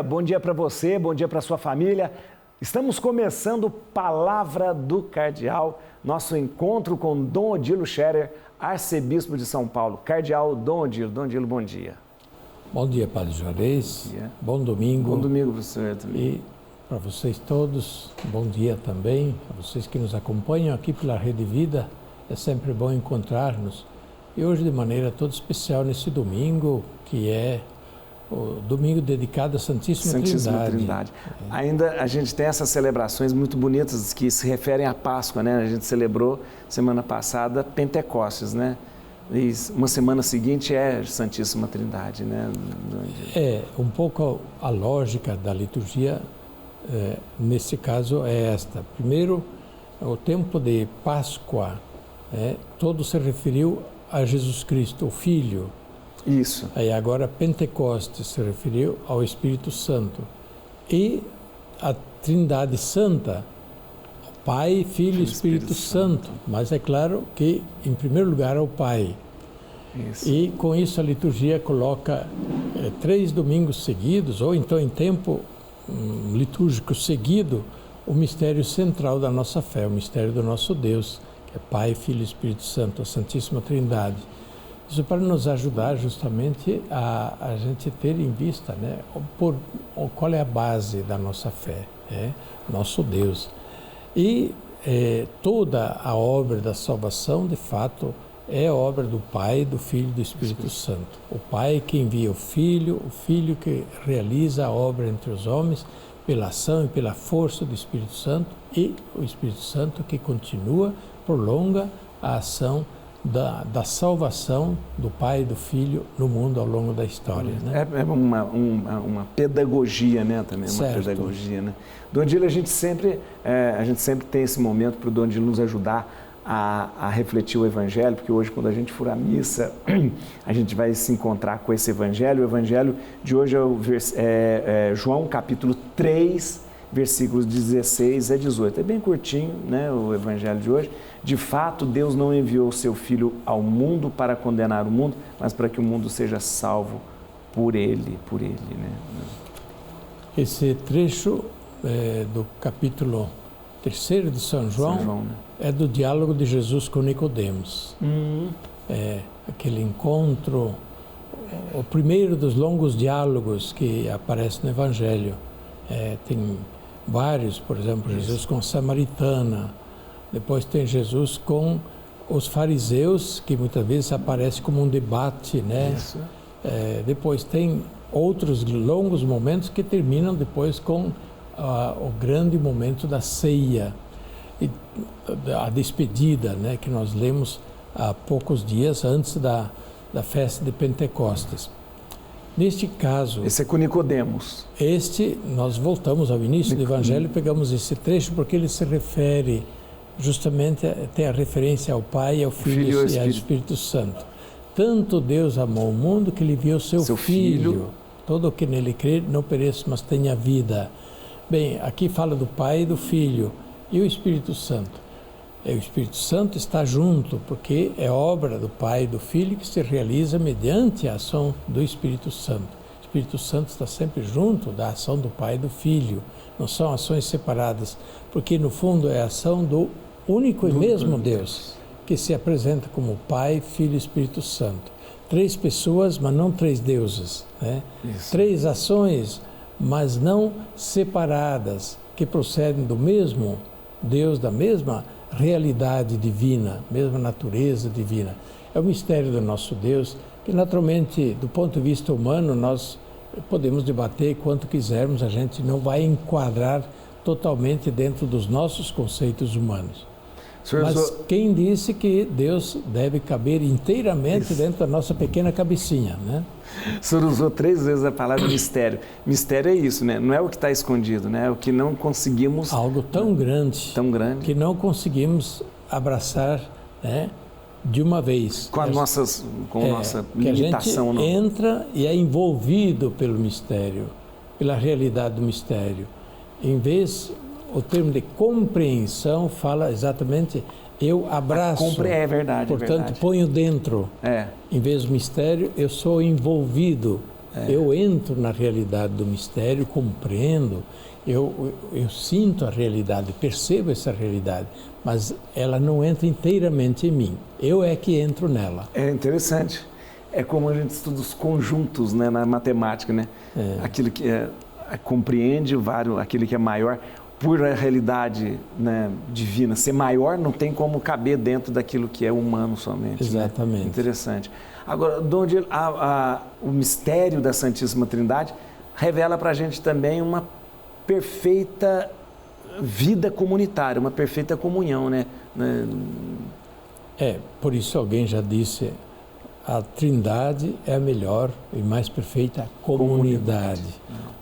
bom dia para você, bom dia para sua família. Estamos começando Palavra do Cardeal, nosso encontro com Dom Odilo Scherer, arcebispo de São Paulo. Cardeal Dom Odilo, bom dia. Bom dia, Padre Juarez. Bom domingo. Bom domingo para o senhor também. E para vocês todos, bom dia também. A vocês que nos acompanham aqui pela Rede Vida, é sempre bom encontrar-nos. E hoje de maneira toda especial nesse domingo, que é o domingo dedicado à Santíssima Trindade. Ainda a gente tem essas celebrações muito bonitas que se referem à Páscoa, né? A gente celebrou semana passada Pentecostes, né? E uma semana seguinte é Santíssima Trindade, né? É, um pouco a lógica da liturgia, nesse caso, é esta. Primeiro, o tempo de Páscoa, todo se referiu a Jesus Cristo, o Filho. Isso. Aí agora Pentecostes se referiu ao Espírito Santo. E a Trindade Santa, Pai, Filho e Espírito Santo. Mas é claro que, em primeiro lugar, é o Pai. Isso. E com isso a liturgia coloca 3 domingos seguidos, ou então em tempo litúrgico seguido, o mistério central da nossa fé, o mistério do nosso Deus, que é Pai, Filho e Espírito Santo, a Santíssima Trindade. Isso para nos ajudar justamente a gente ter em vista, né, qual é a base da nossa fé, nosso Deus. E toda a obra da salvação, de fato, é obra do Pai, do Filho e do Espírito Santo. O Pai que envia o Filho que realiza a obra entre os homens pela ação e pela força do Espírito Santo, e o Espírito Santo que continua, prolonga a ação da salvação do Pai e do Filho no mundo ao longo da história. Né? É uma pedagogia, né? Também uma pedagogia, né? Dom Odilo, a gente sempre tem esse momento para o Dom Odilo nos ajudar a refletir o Evangelho, porque hoje, quando a gente for à missa, a gente vai se encontrar com esse Evangelho. O Evangelho de hoje é João, capítulo 3, versículos 16 a 18. É bem curtinho, né, o Evangelho de hoje. De fato, Deus não enviou o seu Filho ao mundo para condenar o mundo, mas para que o mundo seja salvo por ele, né? Esse trecho do capítulo 3 de São João, né? É do diálogo de Jesus com Nicodemos. Aquele encontro, o primeiro dos longos diálogos que aparece no Evangelho. Tem vários, por exemplo, Jesus com a samaritana, depois tem Jesus com os fariseus, que muitas vezes aparece como um debate, né? Depois tem outros longos momentos que terminam depois com o grande momento da ceia, e a despedida, né, que nós lemos há poucos dias antes da festa de Pentecostes. Neste caso... Esse é com Nicodemos. Nós voltamos ao início do Evangelho e pegamos esse trecho porque ele se refere justamente, tem a referência ao Pai, ao Filho e ao Espírito Santo. Tanto Deus amou o mundo que ele enviou seu Filho. Todo o que nele crer não pereça, mas tenha vida. Bem, aqui fala do Pai e do Filho e o Espírito Santo. O Espírito Santo está junto, porque é obra do Pai e do Filho que se realiza mediante a ação do Espírito Santo. O Espírito Santo está sempre junto da ação do Pai e do Filho. Não são ações separadas, porque no fundo é a ação do único e mesmo Deus, que se apresenta como Pai, Filho e Espírito Santo. 3 pessoas, mas não 3 deuses, né? 3 ações, mas não separadas, que procedem do mesmo Deus, da mesma realidade divina, mesma natureza divina. É o mistério do nosso Deus, que naturalmente, do ponto de vista humano, nós podemos debater quanto quisermos, a gente não vai enquadrar totalmente dentro dos nossos conceitos humanos. Mas quem disse que Deus deve caber inteiramente dentro da nossa pequena cabecinha, né? O senhor usou 3 vezes a palavra mistério. Mistério é isso, né? Não é o que está escondido, né? É o que não conseguimos... Algo tão grande, que não conseguimos abraçar, né, de uma vez. Com a nossa limitação. Que a gente entra e é envolvido pelo mistério, pela realidade do mistério. Em vez... O termo de compreensão fala exatamente, eu abraço. É verdade. Portanto, ponho dentro. Em vez do mistério, eu sou envolvido Eu entro na realidade do mistério, compreendo, eu sinto a realidade, percebo essa realidade, mas ela não entra inteiramente em mim. Eu é que entro nela. É interessante. É como a gente estuda os conjuntos, né, na matemática, né? Aquilo que compreende aquilo que é maior, por a realidade, né, divina ser maior, não tem como caber dentro daquilo que é humano somente. Exatamente. Né? Interessante. Agora, onde o mistério da Santíssima Trindade revela para a gente também uma perfeita vida comunitária, uma perfeita comunhão, né? Por isso alguém já disse, a Trindade é a melhor e mais perfeita comunidade.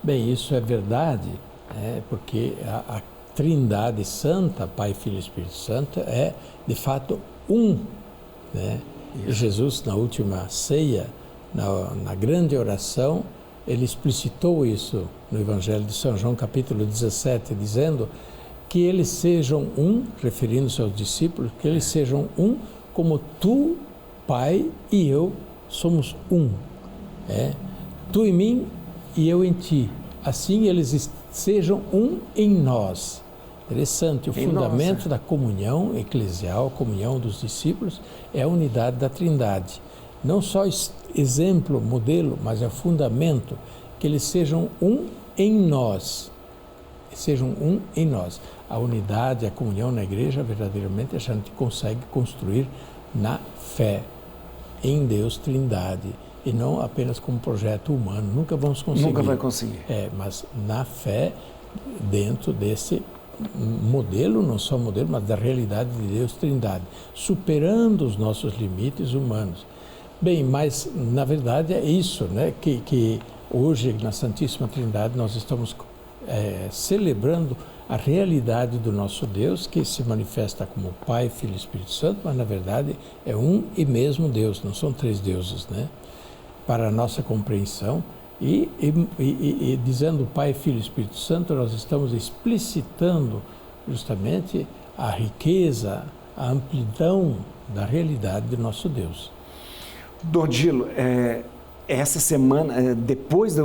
Bem, isso é verdade, porque a Trindade Santa, Pai, Filho e Espírito Santo, é de fato um, né? E Jesus, na última ceia, na grande oração, ele explicitou isso no Evangelho de São João, capítulo 17, dizendo que eles sejam um, referindo-se aos discípulos, que eles sejam um como tu, Pai, e eu somos um. Tu em mim e eu em ti. Assim eles sejam um em nós. Interessante, o fundamento da comunhão eclesial, a comunhão dos discípulos, é a unidade da Trindade. Não só exemplo, modelo, mas é o fundamento, que eles sejam um em nós. Sejam um em nós. A unidade, a comunhão na igreja, verdadeiramente, a gente consegue construir na fé em Deus Trindade, e não apenas como projeto humano. Nunca vamos conseguir. Nunca vai conseguir. Mas na fé, dentro desse modelo, não só modelo, mas da realidade de Deus Trindade, superando os nossos limites humanos. Bem, mas na verdade é isso, né, que hoje na Santíssima Trindade nós estamos celebrando a realidade do nosso Deus, que se manifesta como Pai, Filho e Espírito Santo, mas na verdade é um e mesmo Deus, não são três deuses, né? Para a nossa compreensão. E dizendo Pai, Filho e Espírito Santo, nós estamos explicitando justamente a riqueza, a amplidão da realidade do nosso Deus. Dom Dilo, essa semana, depois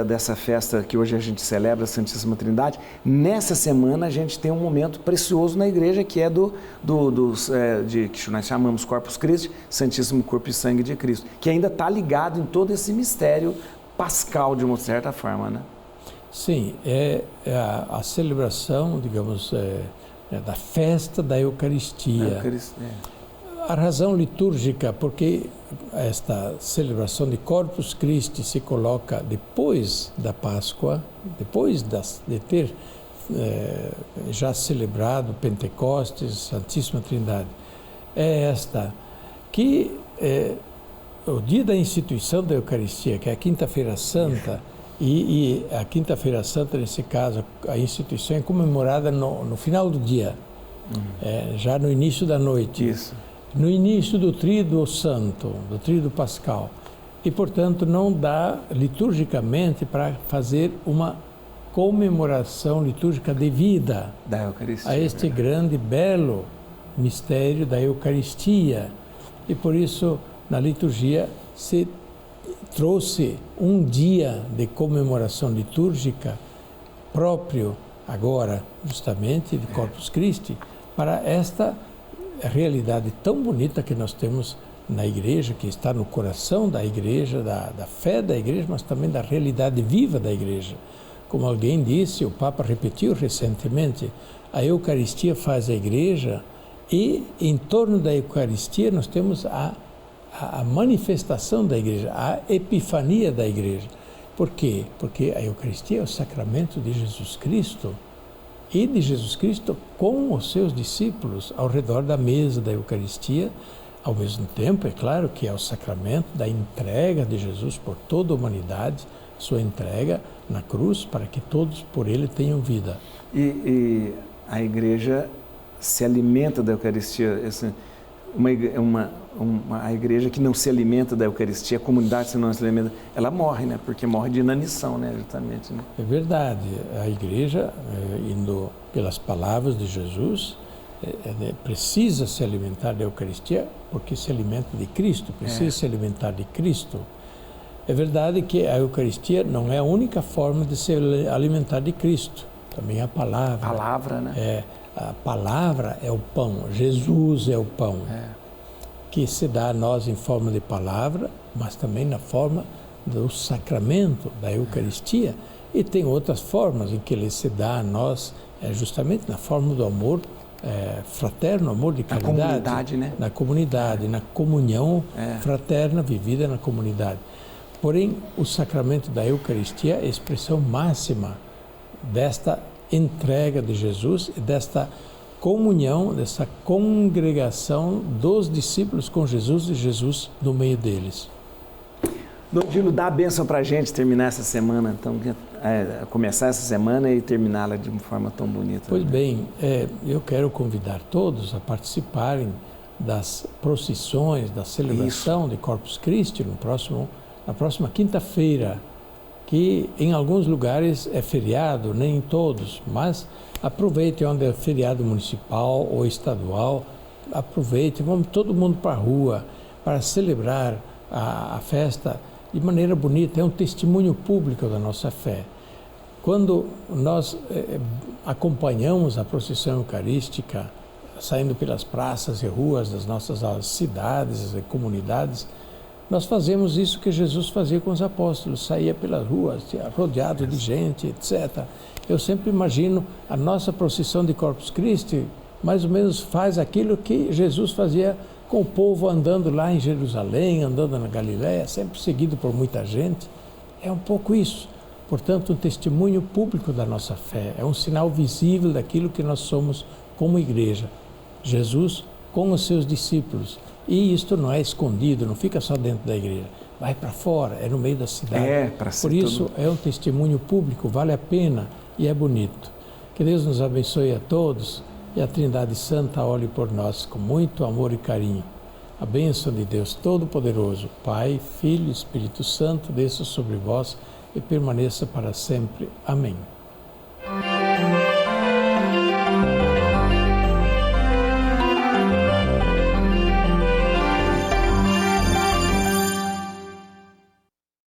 dessa festa que hoje a gente celebra a Santíssima Trindade, nessa semana a gente tem um momento precioso na igreja, que é que nós chamamos Corpus Christi, Santíssimo Corpo e Sangue de Cristo, que ainda está ligado em todo esse mistério pascal, de uma certa forma, né? Sim, é a celebração, digamos, da festa da Eucaristia. A razão litúrgica, porque esta celebração de Corpus Christi se coloca depois da Páscoa, depois de ter já celebrado Pentecostes, Santíssima Trindade, é esta, que o dia da instituição da Eucaristia, que é a Quinta-feira Santa, e a Quinta-feira Santa, nesse caso, a instituição é comemorada no final do dia, já no início da noite. Isso. No início do Tríduo Santo, do Tríduo Pascal. E, portanto, não dá liturgicamente para fazer uma comemoração litúrgica devida da Eucaristia, a este grande, belo mistério da Eucaristia. E, por isso, na liturgia se trouxe um dia de comemoração litúrgica próprio, agora, justamente, de Corpus Christi, para esta realidade tão bonita que nós temos na igreja, que está no coração da igreja, da fé da igreja, mas também da realidade viva da igreja. Como alguém disse, o Papa repetiu recentemente, a Eucaristia faz a igreja, e em torno da Eucaristia nós temos a manifestação da igreja, a epifania da igreja. Por quê? Porque a Eucaristia é o sacramento de Jesus Cristo, e de Jesus Cristo com os seus discípulos ao redor da mesa da Eucaristia, ao mesmo tempo, é claro que é o sacramento da entrega de Jesus por toda a humanidade, sua entrega na cruz para que todos por ele tenham vida. E a igreja se alimenta da Eucaristia, a igreja que não se alimenta da Eucaristia, a comunidade que não se alimenta, ela morre, né? Porque morre de inanição, né? Justamente, né? É verdade. A igreja, indo pelas palavras de Jesus, precisa se alimentar da Eucaristia porque se alimenta de Cristo, precisa se alimentar de Cristo. É verdade que a Eucaristia não é a única forma de se alimentar de Cristo. Também a palavra. Palavra, né? A palavra é o pão, Jesus é o pão, que se dá a nós em forma de palavra, mas também na forma do sacramento da Eucaristia. E tem outras formas em que ele se dá a nós, justamente na forma do amor fraterno, amor de caridade. Na comunidade, né? Na comunidade, na comunhão fraterna vivida na comunidade. Porém, o sacramento da Eucaristia é a expressão máxima desta entrega de Jesus e desta comunhão, dessa congregação dos discípulos com Jesus e Jesus no meio deles. Dom Odilo, dá a bênção para a gente terminar essa semana, então, começar essa semana e terminá-la de uma forma tão bonita. Pois bem, eu quero convidar todos a participarem das procissões, da celebração de Corpus Christi na próxima quinta-feira, que em alguns lugares é feriado, nem em todos, mas aproveite onde é feriado municipal ou estadual, aproveite, vamos todo mundo para a rua para celebrar a festa de maneira bonita, é um testemunho público da nossa fé. Quando nós acompanhamos a procissão eucarística, saindo pelas praças e ruas das nossas cidades e comunidades, nós fazemos isso que Jesus fazia com os apóstolos, saía pelas ruas, rodeado de gente, etc. Eu sempre imagino a nossa procissão de Corpus Christi, mais ou menos faz aquilo que Jesus fazia com o povo andando lá em Jerusalém, andando na Galiléia, sempre seguido por muita gente. É um pouco isso. Portanto, um testemunho público da nossa fé, é um sinal visível daquilo que nós somos como igreja. Jesus com os seus discípulos. E isto não é escondido, não fica só dentro da igreja. Vai para fora, é no meio da cidade. Por isso, é um testemunho público, vale a pena e é bonito. Que Deus nos abençoe a todos e a Trindade Santa olhe por nós com muito amor e carinho. A bênção de Deus Todo-Poderoso, Pai, Filho e Espírito Santo, desça sobre vós e permaneça para sempre. Amém.